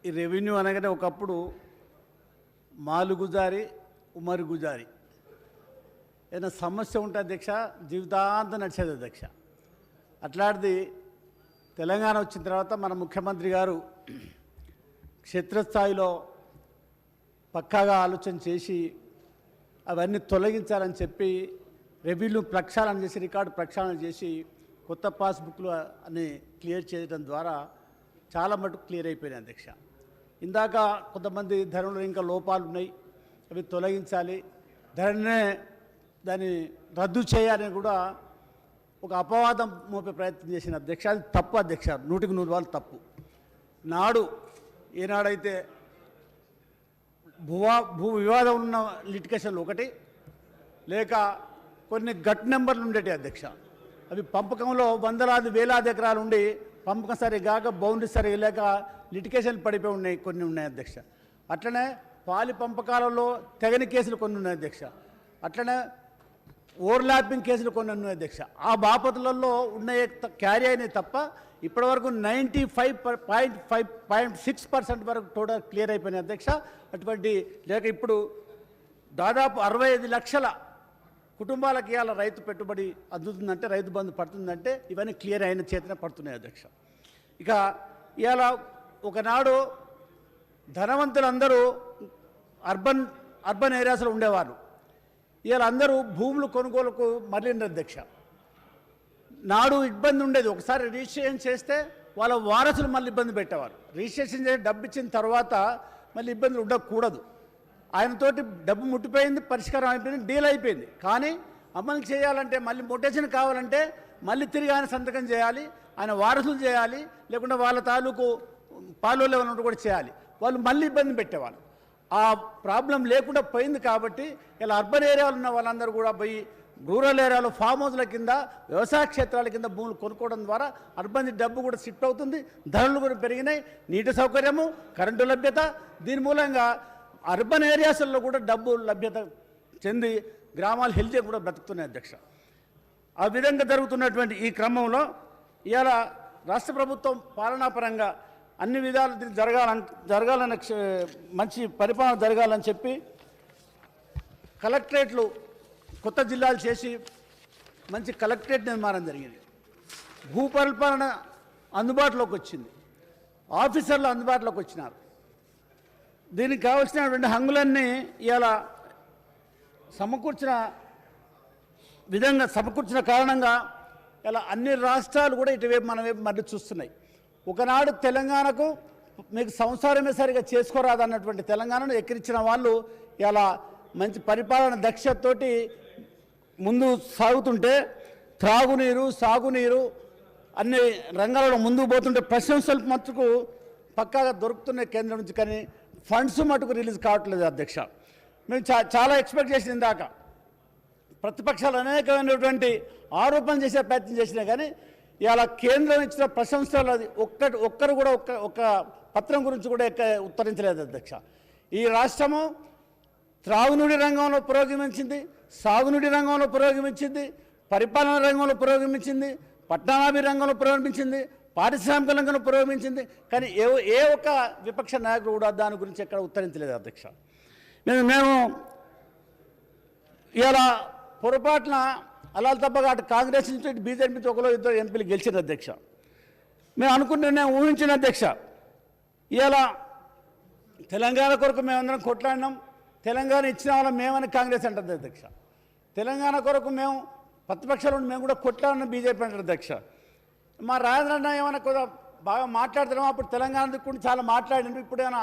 ఈ రెవెన్యూ అనగానే ఒకప్పుడు మాలు గుజారి ఉమరు గుజారి ఏదైనా సమస్య ఉంటే అధ్యక్ష జీవితాంతం నడిచేది అధ్యక్ష. అట్లాంటిది తెలంగాణ వచ్చిన తర్వాత మన ముఖ్యమంత్రి గారు క్షేత్రస్థాయిలో పక్కాగా ఆలోచన చేసి అవన్నీ తొలగించాలని చెప్పి రెవెన్యూ ప్రక్షాళన చేసి రికార్డు ప్రక్షాళన చేసి కొత్త పాస్బుక్లు అని క్లియర్ చేయడం ద్వారా చాలా మటుకు క్లియర్ అయిపోయినాయి అధ్యక్ష. ఇందాక కొంతమంది ధరణిలో ఇంకా లోపాలు ఉన్నాయి, అవి తొలగించాలి, ధరణినే దాన్ని రద్దు చేయాలని కూడా ఒక అపవాదం మోపే ప్రయత్నం చేసిన అధ్యక్ష. అది తప్పు అధ్యక్ష, 100% తప్పు. నాడు ఏనాడైతే భూ వివాదం ఉన్న లిటికేషన్లు ఒకటి లేక కొన్ని గట్ నెంబర్లు ఉండేటి అధ్యక్ష. అవి పంపకంలో వందలాది వేలాది ఎకరాలు ఉండి పంపకం సరిగాక బౌండరీ సరిగా లేక లిటికేషన్లు పడిపోయి ఉన్నాయి, కొన్ని ఉన్నాయి అధ్యక్ష. అట్లనే పాలి పంపకాలలో తెగని కేసులు కొన్ని ఉన్నాయి అధ్యక్ష. అట్లనే ఓవర్లాపింగ్ కేసులు కొన్ని ఉన్నాయి అధ్యక్ష. ఆ బాపతులలో ఉన్న క్యారీ అయినాయి తప్ప ఇప్పటివరకు 95.6% వరకు టోటల్ క్లియర్ అయిపోయినాయి అధ్యక్ష. అటువంటి లేక ఇప్పుడు దాదాపు 65 లక్షల కుటుంబాలకి ఇవాళ రైతు పెట్టుబడి అందుతుందంటే, రైతు బంధు పడుతుందంటే ఇవన్నీ క్లియర్ అయిన చేతనే పడుతున్నాయి అధ్యక్ష. ఇక ఇవాళ ఒకనాడు ధనవంతులందరూ అర్బన్ ఏరియాస్లో ఉండేవారు. ఇవాళ అందరూ భూములు కొనుగోలుకు మరలిండ్రు అధ్యక్ష. నాడు ఇబ్బంది ఉండేది, ఒకసారి రిజిస్ట్రేషన్ చేస్తే వాళ్ళ వారసులు మళ్ళీ ఇబ్బంది పెట్టేవారు. రిజిస్ట్రేషన్ చేసి డబ్బు ఇచ్చిన తర్వాత మళ్ళీ ఇబ్బందులు ఉండకూడదు. ఆయనతోటి డబ్బు ముట్టిపోయింది, పరిష్కారం అయిపోయింది, డీల్ అయిపోయింది. కానీ అమలు చేయాలంటే మళ్ళీ మొటేషన్ కావాలంటే మళ్ళీ తిరిగి ఆయన సంతకం చేయాలి, ఆయన వారసులు చేయాలి, లేకుంటే వాళ్ళ తాలూకు పాలు ఉన్నట్టు కూడా చేయాలి. వాళ్ళు మళ్ళీ ఇబ్బంది పెట్టేవాళ్ళు. ఆ ప్రాబ్లం లేకుండా పోయింది కాబట్టి ఇలా అర్బన్ ఏరియాలో ఉన్న వాళ్ళందరూ కూడా పోయి రూరల్ ఏరియాలో ఫామ్ హౌస్ల కింద వ్యవసాయ క్షేత్రాల కింద భూములు కొనుక్కోవడం ద్వారా అర్బన్ డబ్బు కూడా షిఫ్ట్ అవుతుంది, ధరలు కూడా పెరిగినాయి, నీటి సౌకర్యము, కరెంటు లభ్యత, దీని మూలంగా అర్బన్ ఏరియాస్లో కూడా డబ్బు లభ్యత చెంది గ్రామాలు హెల్తీ కూడా బ్రతుకుతున్నాయి అధ్యక్ష. ఆ విధంగా జరుగుతున్నటువంటి ఈ క్రమంలో ఇవాళ రాష్ట్ర ప్రభుత్వం పాలనాపరంగా అన్ని విధాలు జరగాలని మంచి పరిపాలన జరగాలని చెప్పి కలెక్టరేట్లు కొత్త జిల్లాలు చేసి మంచి కలెక్టరేట్ నిర్మాణం జరిగింది. భూపరిపాలన అందుబాటులోకి వచ్చింది, ఆఫీసర్లు అందుబాటులోకి వచ్చినారు. దీనికి కావాల్సినటువంటి హంగులన్నీ ఇలా సమకూర్చిన కారణంగా ఇలా అన్ని రాష్ట్రాలు కూడా ఇటువైపు మన వైపు మళ్ళీ చూస్తున్నాయి. ఒకనాడు తెలంగాణకు మీకు సంసారమే సరిగా చేసుకోరాదన్నటువంటి తెలంగాణను ఎక్కిరించిన వాళ్ళు ఇలా మంచి పరిపాలన దక్షతతోటి ముందు సాగుతుంటే త్రాగునీరు, సాగునీరు అన్ని రంగాలలో ముందుకు పోతుంటే ప్రశంసలు మట్టుకు పక్కాగా దొరుకుతున్నాయి కేంద్రం నుంచి, కానీ ఫండ్స్ మటుకు రిలీజ్ కావట్లేదు అధ్యక్ష. మేము చాలా ఎక్స్పెక్ట్ చేసింది దాకా ప్రతిపక్షాలు అనేకమైనటువంటి ఆరోపణలు చేసే ప్రయత్నం చేసినా కానీ ఇవాళ కేంద్రం ఇచ్చిన ప్రశంసలు అది ఒక్కరు కూడా ఒక్క పత్రం గురించి కూడా ఉత్తరించలేదు అధ్యక్ష. ఈ రాష్ట్రము త్రాగునీటి రంగంలో పురోగమించింది, సాగునీటి రంగంలో పురోగమించింది, పరిపాలన రంగంలో పురోగమించింది, పట్టణాభివృద్ధి రంగంలో పురోగమించింది, పారిశ్రామిక రంగంలో పురోగమించింది. కానీ ఏ ఒక్క విపక్ష నాయకుడు కూడా దాని గురించి ఎక్కడ ఉత్తరించలేదు అధ్యక్ష. మేము ఇలా పొరపాటున అలాల్ తప్పగా అటు కాంగ్రెస్ నుంచి బీజేపీ నుంచి ఒకరో ఇద్దరు ఎంపీలు గెలిచిన అధ్యక్ష. మేము ఊహించిన అధ్యక్ష, ఇలా తెలంగాణ కొరకు మేమందరం కొట్లాడినాం, తెలంగాణ ఇచ్చిన వాళ్ళం మేమని కాంగ్రెస్ అంటుంది అధ్యక్ష. తెలంగాణ కొరకు మేము ప్రతిపక్షాలు మేము కూడా కొట్లాడినాం బీజేపీ అంటారు అధ్యక్ష. మా రాజేంద్ర ఏమైనా కొద్దిగా బాగా మాట్లాడుతున్నాం, అప్పుడు తెలంగాణ దిక్కు చాలా మాట్లాడినాం, ఇప్పుడు ఏమైనా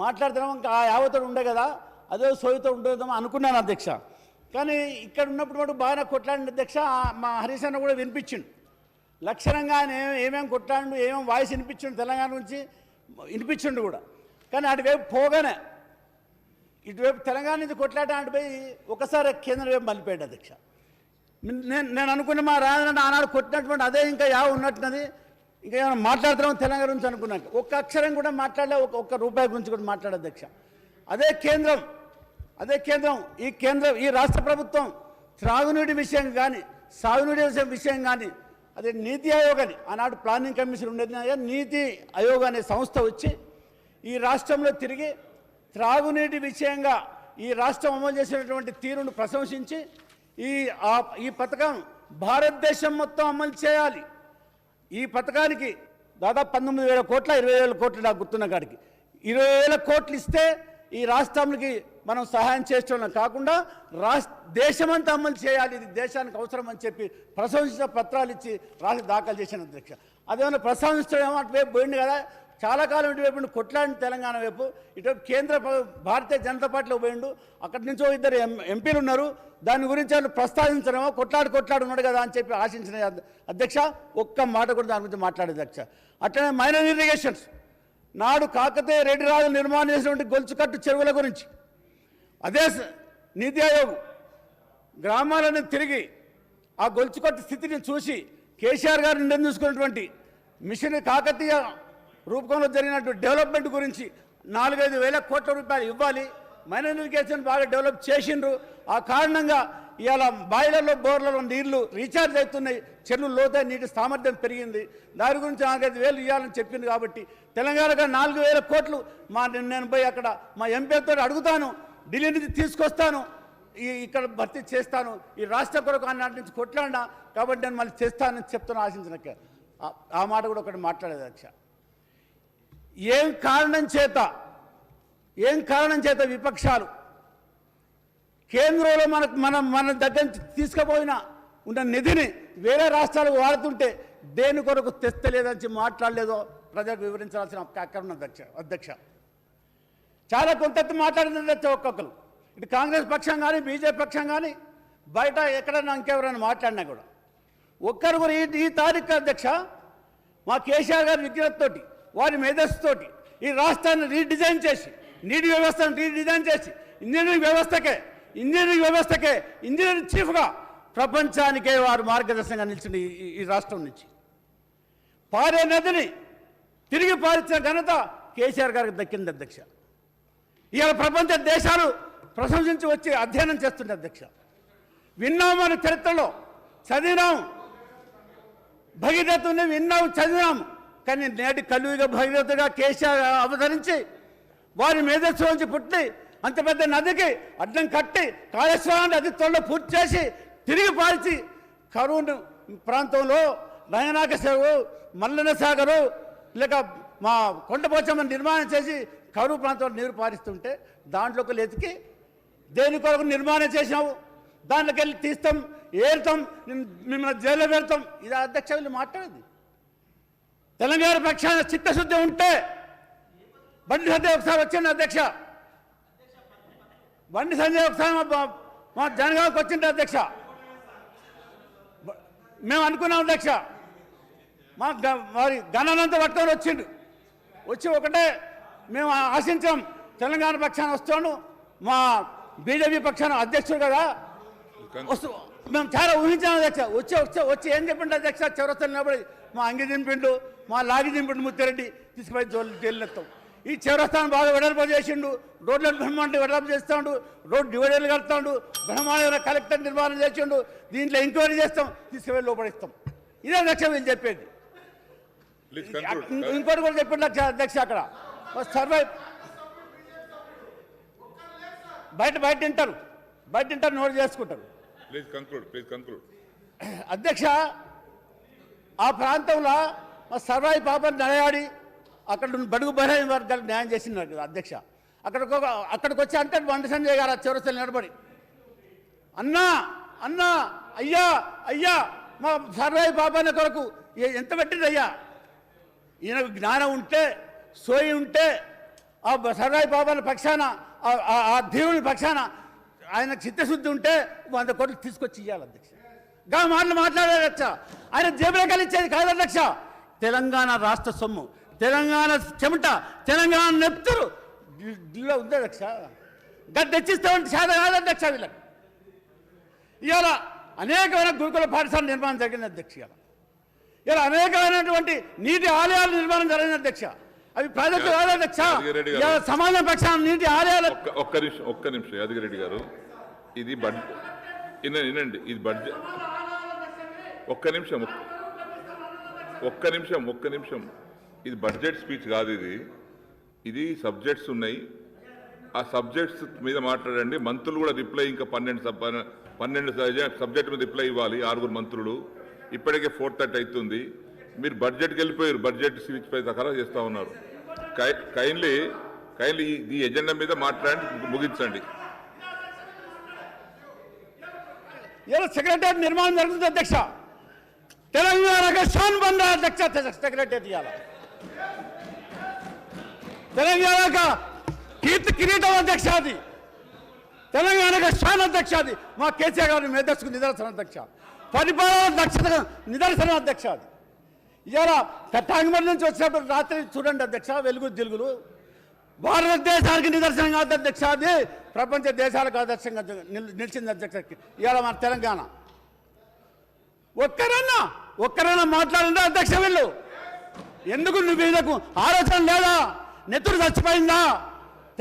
మాట్లాడుతున్నాం, ఇంకా ఆ యావతోడు ఉండే కదా అదే సోయితో ఉండేదామో అనుకున్నాను అధ్యక్ష. కానీ ఇక్కడ ఉన్నప్పుడు కూడా బాగా కొట్లాడిన అధ్యక్ష. మా హరీష్ అన్న కూడా వినిపించిండు లక్షణంగా, ఆయన ఏమేమి కొట్లాడు, ఏమేమి వాయిస్ వినిపించిండు తెలంగాణ నుంచి వినిపించిండు కూడా. కానీ అటువైపు పోగానే ఇటువైపు తెలంగాణ నుంచి కొట్లాట అటుపోయి ఒకసారి కేంద్రం వైపు మళ్ళీపోయాడు అధ్యక్ష. నేను అనుకున్న మా రాజన్న ఆనాడు కొట్టినటువంటి అదే ఇంకా ఉన్నట్టున్నది, ఇంకా ఏమైనా మాట్లాడుతున్నాం తెలంగాణ గురించి అనుకున్నాక ఒక్క అక్షరం కూడా మాట్లాడలే, ఒక్క రూపాయి గురించి కూడా మాట్లాడే అధ్యక్ష. అదే కేంద్రం ఈ రాష్ట్ర ప్రభుత్వం త్రాగునీటి విషయం కానీ సాగునీటి విషయం కానీ అదే నీతి ఆయోగ్ అని ఆనాడు ప్లానింగ్ కమిషన్ ఉండేది, నీతి ఆయోగ్ అనే సంస్థ వచ్చి ఈ రాష్ట్రంలో తిరిగి త్రాగునీటి విషయంగా ఈ రాష్ట్రం అమలు చేసినటువంటి తీరును ప్రశంసించి ఈ పథకం భారతదేశం మొత్తం అమలు చేయాలి. ఈ పథకానికి దాదాపు 19,000 కోట్ల 20,000 కోట్లు నాకు గుర్తున్న కాడికి 20,000 కోట్లు ఇస్తే ఈ రాష్ట్రానికి మనం సహాయం చేస్తున్నాం కాకుండా దేశమంతా అమలు చేయాలి, ఇది దేశానికి అవసరం అని చెప్పి ప్రశంసించిన పత్రాలు ఇచ్చి రాష్ట్ర దాఖలు చేసిన అధ్యక్ష. అదేమన్నా ప్రశంసించడం అటువైపు పోయింది కదా, చాలా కాలం ఇటువైపు కొట్లాడిన తెలంగాణ వైపు, ఇటువైపు కేంద్ర భారతీయ జనతా పార్టీలో పోయిండు, అక్కడి నుంచో 2 ఎంపీలు ఉన్నారు, దాని గురించి వాళ్ళు ప్రస్తావించడమో కొట్లాడు ఉన్నాడు కదా అని చెప్పి ఆశించిన అధ్యక్ష. ఒక్క మాట కూడా దాని గురించి మాట్లాడే అధ్యక్ష. అట్లనే మైనర్ ఇరిగేషన్స్ నాడు కాకతీయ రెడ్డి రాజు నిర్మాణం చేసినటువంటి గొలుచుకట్టు చెరువుల గురించి అదే నీతి ఆయోగ్ గ్రామాలను తిరిగి ఆ గొలుచుకట్టు స్థితిని చూసి కేసీఆర్ గారు నిర్ణయం తీసుకున్నటువంటి మిషన్ కాకతీయ రూపకంలో జరిగినటువంటి డెవలప్మెంట్ గురించి 4-5 వేల కోట్ల రూపాయలు ఇవ్వాలి. మైనర్ ఇరిగేషన్ బాగా డెవలప్ చేసిండ్రు. ఆ కారణంగా ఇవాళ బాయిలర్లో బోర్లలో నీళ్లు రీఛార్జ్ అవుతున్నాయి, చెరువులు లోతైన నీటి సామర్థ్యం పెరిగింది. దాని గురించి 4-5 వేలు ఇవ్వాలని చెప్పింది. కాబట్టి తెలంగాణగా 4,000 కోట్లు నేను పోయి అక్కడ మా ఎంపీతో అడుగుతాను, ఢిల్లీ నుంచి తీసుకొస్తాను, ఇక్కడ భర్తీ చేస్తాను, ఈ రాష్ట్ర కొరకు అన్నాటి నుంచి కొట్లాడినా కాబట్టి నేను మళ్ళీ చేస్తానని చెప్తాను ఆశించినాక ఆ మాట కూడా ఒకటి మాట్లాడేది అధ్యక్ష. ఏం కారణం చేత విపక్షాలు కేంద్రంలో మన దగ్గర తీసుకుపోయిన ఉన్న నిధిని వేరే రాష్ట్రాలకు వాడుతుంటే దేని కొరకు తెస్తలేదని మాట్లాడలేదో ప్రజలకు వివరించాల్సిన అక్కర్న అధ్యక్ష. చాలా కొంత మాట్లాడింది అధ్యక్ష. ఒక్కొక్కరు ఇటు కాంగ్రెస్ పక్షం కానీ బీజేపీ పక్షం కానీ బయట ఎక్కడైనా ఇంకెవరైనా మాట్లాడినా కూడా ఒక్కరు కూడా ఈ తారీఖు అధ్యక్ష మా కేసీఆర్ గారి విజ్ఞతతోటి వారి మేధస్సుతోటి ఈ రాష్ట్రాన్ని రీడిజైన్ చేసి నీటి వ్యవస్థను రీడిజైన్ చేసి ఇంజనీరింగ్ వ్యవస్థకే ఇంజనీరింగ్ చీఫ్గా ప్రపంచానికే వారు మార్గదర్శకంగా నిలిచింది. ఈ రాష్ట్రం నుంచి పారే నదిని తిరిగి పారించిన ఘనత కేసీఆర్ గారికి దక్కింది అధ్యక్ష. ఇవాళ ప్రపంచ దేశాలు ప్రశంసించి వచ్చి అధ్యయనం చేస్తుంది అధ్యక్ష. విన్నాం మన చరిత్రలో, చదివినాం, భగీరథుని విన్నాం, చదివినాం. కానీ నేటి కలియుగ భగీరథుగా కేసీఆర్ అవతరించి వారి మేధస్సు నుంచి పుట్టి అంత పెద్ద నదికి అడ్డం కట్టి కాళేశ్వరాన్ని అతి త్వరలో పూర్తి చేసి తిరిగి పాల్చి కరువు ప్రాంతంలో నయనాక సాగరు, మల్లన సాగరు లేక మా కొండపోచమ్మ నిర్మాణం చేసి కరువు ప్రాంతంలో నీరు పారిస్తుంటే దాంట్లోకి ఎతికి దేని కొరకు నిర్మాణం చేసినావు, దాంట్లోకి వెళ్ళి తీస్తాం, ఏరుతాం, మిమ్మల్ని జైల్లో పెడతాం. ఇది అధ్యక్ష వీళ్ళు మాట్లాడేది. తెలంగాణ పక్షాన చిత్తశుద్ధి ఉంటే బండి సంజయ్ ఒకసారి వచ్చింది అధ్యక్ష. బండి సంజయ్ ఒకసారి మా జనగామకి వచ్చింది అధ్యక్ష. మేము అనుకున్నాం అధ్యక్ష, మరి గణనంత పట్టుకొని వచ్చి ఒకటే మేము ఆశించాం, తెలంగాణ పక్షాన వస్తాను, మా బీజేపీ పక్షాన అధ్యక్షుడు కదా మేము చాలా ఊహించాం అధ్యక్ష. వచ్చి ఏం చెప్పిండు అధ్యక్ష, చౌరస్తాలు నిలబడి మా అంగి దింపిండు, మా లాగి దింపిండు, ముత్తిరెడ్డి తీసుకుపోయి జైలుస్తాం. ఈ చౌరస్తాను బాగా వెడల్పు చేసిండు, రోడ్లను బ్రహ్మాండ వెడల్పు చేస్తాడు, రోడ్ డివైడర్లు కడతాడు, బ్రహ్మాండ కలెక్టర్ నిర్మాణం చేసిండు, దీంట్లో ఎంక్వైరీ చేస్తాం, తీసుకువెళ్ళి లోపడిస్తాం. ఇదే అధ్యక్ష వీళ్ళు చెప్పేది. ఇంకోటి కూడా చెప్పిండు అధ్యక్ష, అక్కడ సర్వే బయట తింటారు నోట్ చేసుకుంటారు అధ్యక్ష. ఆ ప్రాంతంలో సర్వాయి పాపని నడయాడి అక్కడ బడుగు బలహీన వర్గాలకు న్యాయం చేసినారు కదా అధ్యక్ష. అక్కడికి వచ్చి అంటే బండి సంజయ్ గారు చివరసలు నిలబడి అన్నా అయ్యా మా సర్వాయి పాపాన్ని కొరకు ఎంత పెట్టింది అయ్యా, ఈయనకు జ్ఞానం ఉంటే సోయి ఉంటే ఆ సర్వాయి పాపాల పక్షాన ఆ దేవుని పక్షాన ఆయన చిత్తశుద్ధి ఉంటే 100 కోట్లు తీసుకొచ్చి ఇవ్వాలి అధ్యక్ష. గా మాట్లాడారు అధ్యక్ష. ఆయన జేబులో కలిచ్చేది కాదు అధ్యక్ష. తెలంగాణ రాష్ట్ర సొమ్ము, తెలంగాణ చెమట, తెలంగాణ నెప్తురు ఢిల్లీలో ఉంది అధ్యక్ష. తెచ్చిస్తామంటే శాత కాదు అధ్యక్ష. వీళ్ళకి ఇవాళ అనేకమైన గురుకుల పాఠశాల నిర్మాణం జరిగింది అధ్యక్ష. ఇలా అనేకమైనటువంటి నీటి ఆలయాల నిర్మాణం జరిగింది అధ్యక్ష. అవి ప్రాజెక్టు కాదు అధ్యక్ష. సమాజం పక్షాన నీటి ఆలయాలు. ఒక్క నిమిషం యాదగిరెడ్డి గారు, ఇది వినండి, ఇది బడ్జెట్. ఒక్క నిమిషం, ఇది బడ్జెట్ స్పీచ్ కాదు, ఇది ఇది సబ్జెక్ట్స్ ఉన్నాయి, ఆ సబ్జెక్ట్స్ మీద మాట్లాడండి. మంత్రులు కూడా రిప్లై ఇంకా 12 సబ్జెక్ట్ మీద రిప్లై ఇవ్వాలి, 6 మంత్రులు. ఇప్పటికే 4:30 అవుతుంది. మీరు బడ్జెట్కి వెళ్ళిపోయారు, బడ్జెట్ స్విచ్ పై సకాలం చేస్తూ ఉన్నారు. కైండ్లీ ఈ ఎజెండా మీద మాట్లాడి ముగించండి. ఇలా సెక్రటరీ నిర్మాణం జరుగుతుంది అధ్యక్ష. తెలంగాణకు షాన్ బందా అధ్యక్ష సెక్రటరీ ఇవాళ. తెలంగాణకు కీర్తి కిరీటం అధ్యక్ష అది. తెలంగాణకు షాన్ అధ్యక్ష అది. మా కేసీఆర్ గారి మేధస్సుకు నిదర్శనం అధ్యక్ష. పరిపాలన దక్షత నిదర్శనం అధ్యక్ష అది. ఇవాళ కట్టాంగమర్ నుంచి వచ్చినప్పుడు రాత్రి చూడండి అధ్యక్ష, వెలుగు జిలుగులు. భారతదేశానికి నిదర్శనం కాదు అధ్యక్ష అది, ప్రపంచ దేశాలకు ఆదర్శంగా నిలిచింది అధ్యక్ష. ఇవాళ మన తెలంగాణ ఒక్కరైనా మాట్లాడిందా అధ్యక్ష? వీళ్ళు ఎందుకు వీళ్ళకు ఆలోచన లేదా? నెత్తురు చచ్చిపోయిందా?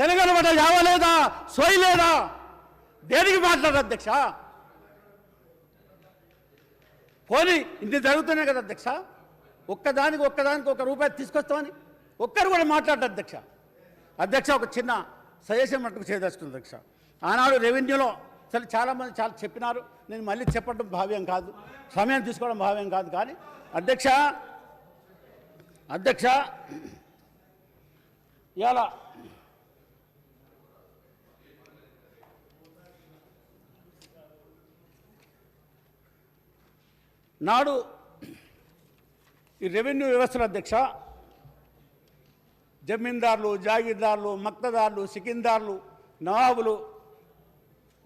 తెలంగాణ పట్ల యావలేదా? సోయి లేదా? దేనికి మాట్లాడరు అధ్యక్ష? పోనీ ఇన్ని జరుగుతున్నాయి కదా అధ్యక్ష. ఒక్కదానికి ఒక రూపాయి తీసుకొస్తామని ఒక్కరు కూడా మాట్లాడరు అధ్యక్ష. అధ్యక్ష ఒక చిన్న సజెషన్ మట్టుకు చేయదలుచుకుంది అధ్యక్ష. ఆనాడు రెవెన్యూలో చాలామంది చాలా చెప్పినారు, నేను మళ్ళీ చెప్పడం భావ్యం కాదు, సమయం తీసుకోవడం భావ్యం కాదు. కానీ అధ్యక్ష ఇవాళ నాడు ఈ రెవెన్యూ వ్యవస్థల అధ్యక్ష జమీందారులు, జాగీర్దారులు, మక్తదారులు, సికిందారులు, నవాబులు,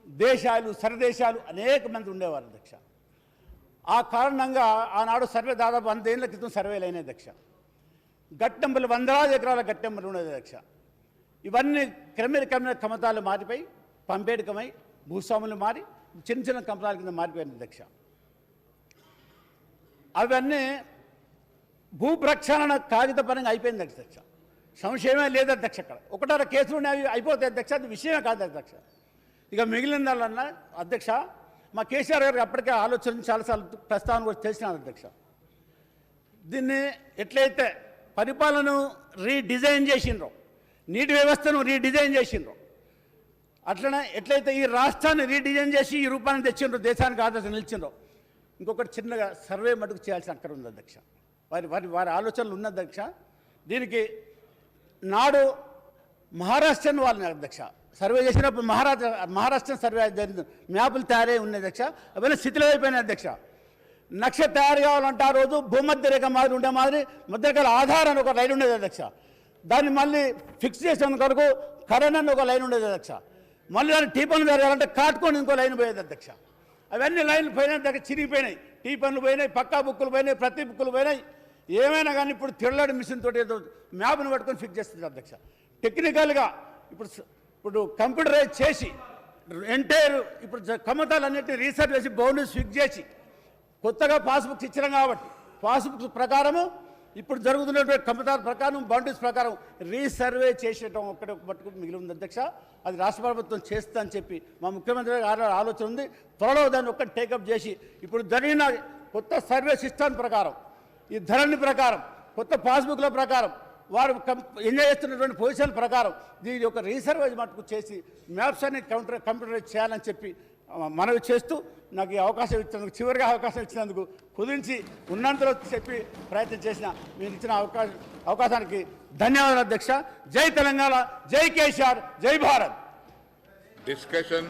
దేశాలు, సరదేశాలు అనేక మంది ఉండేవారు అధ్యక్ష. ఆ కారణంగా ఆనాడు సర్వే దాదాపు 100 ఏళ్ల క్రితం సర్వేలు అయినాయి అధ్యక్ష. గట్టెంబలు 100,000 ఎకరాల గట్టెంబలు ఉండేది అధ్యక్ష. ఇవన్నీ క్రమేణ కమతాలు మారిపోయి పంపేడికమై భూస్వాములు మారి చిన్న కమతాల కింద మారిపోయింది అధ్యక్ష. అవన్నీ భూ ప్రక్షాళన కాగితపరంగా అయిపోయింది అధ్యక్ష. సంశయమే లేదు అధ్యక్ష. అక్కడ 1 కేసులు ఉన్నాయి, అయిపోతాయి అధ్యక్ష. అది విషయమే కాదు అధ్యక్ష. ఇక మిగిలిన దానివల్ల అధ్యక్ష మా కేసీఆర్ గారికి అప్పటికే ఆలోచన చాలాసార్లు ప్రస్తావన కూడా తెలిసినారు అధ్యక్ష. దీన్ని ఎట్లయితే పరిపాలనను రీడిజైన్ చేసిండ్రో, నీటి వ్యవస్థను రీడిజైన్ చేసిండ్రో, అట్లనే ఎట్లయితే ఈ రాష్ట్రాన్ని రీడిజైన్ చేసి ఈ రూపాన్ని తెచ్చిండ్రో, దేశానికి ఆదర్శం నిలిచిండ్రో, ఇంకొకటి చిన్నగా సర్వే మటుకు చేయాల్సిన అక్కడ ఉంది అధ్యక్ష. వారి ఆలోచనలు ఉన్న అధ్యక్ష. దీనికి నాడు మహారాష్ట్రను వాళ్ళని అధ్యక్ష సర్వే చేసినప్పుడు మహారాష్ట్ర సర్వే జరిగింది. మ్యాపులు తయారై ఉన్నాయి అధ్యక్ష. అవన్నీ స్థితిలో అయిపోయినాయి అధ్యక్ష. నక్ష తయారు కావాలంటే ఆ రోజు భూమధ్య రేఖ మాదిరి ఉండే మాదిరి మధ్యరేఖల ఆధారాన్ని ఒక లైన్ ఉండేది అధ్యక్ష. దాన్ని మళ్ళీ ఫిక్స్ చేసేందుకు వరకు కరెంట్ అని ఒక లైన్ ఉండేది అధ్యక్ష. మళ్ళీ దాన్ని టీ పనులు జరగాలంటే కాటుకొని ఇంకో లైన్ పోయేది అధ్యక్ష. అవన్నీ లైన్లు పోయినాయి దగ్గర చిరిగిపోయినాయి. టీ పనులు పోయినాయి, పక్కా బుక్కులు పోయినాయి, ప్రతి బుక్కులు పోయినాయి. ఏమైనా కానీ ఇప్పుడు తెల్లడి మిషన్ తోటి ఏదో మ్యాప్ను పట్టుకొని ఫిక్స్ చేస్తుంది అధ్యక్ష. టెక్నికల్గా ఇప్పుడు కంప్యూటరైజ్ చేసి ఎంటైర్ ఇప్పుడు కమతాలన్నింటినీ రీసెర్చ్ చేసి బౌండరీస్ ఫిక్స్ చేసి కొత్తగా పాస్బుక్స్ ఇచ్చినాం కాబట్టి పాస్బుక్స్ ప్రకారము ఇప్పుడు జరుగుతున్నటువంటి కమతాల ప్రకారం బౌండరీస్ ప్రకారం రీసర్వే చేసేయడం ఒక్కటి మట్టుకు మిగిలి ఉంది అధ్యక్ష. అది రాష్ట్ర ప్రభుత్వం చేస్తా అని చెప్పి మా ముఖ్యమంత్రి గారి ఆలోచన ఉంది. త్వరలో దాన్ని ఒక్కటి టేకప్ చేసి ఇప్పుడు జరిగిన కొత్త సర్వే సిస్టమ్ ప్రకారం, ఈ ధరణి ప్రకారం, కొత్త పాస్బుక్ల ప్రకారం, వారు ఎంజాయ్ చేస్తున్నటువంటి పొజిషన్ ప్రకారం దీని యొక్క రీసర్వే మటుకు చేసి మ్యాప్స్ అన్ని కంప్యూటరైజ్ చేయాలని చెప్పి మనవి చేస్తూ నాకు ఈ అవకాశం ఇచ్చినందుకు, చివరిగా అవకాశం ఇచ్చినందుకు కుదించి ఉన్నంతలో చెప్పి ప్రయత్నం చేసిన మీరు ఇచ్చిన అవకాశానికి ధన్యవాదాలు అధ్యక్ష. జై తెలంగాణ, జై కేసీఆర్, జై భారత్. డిస్కషన్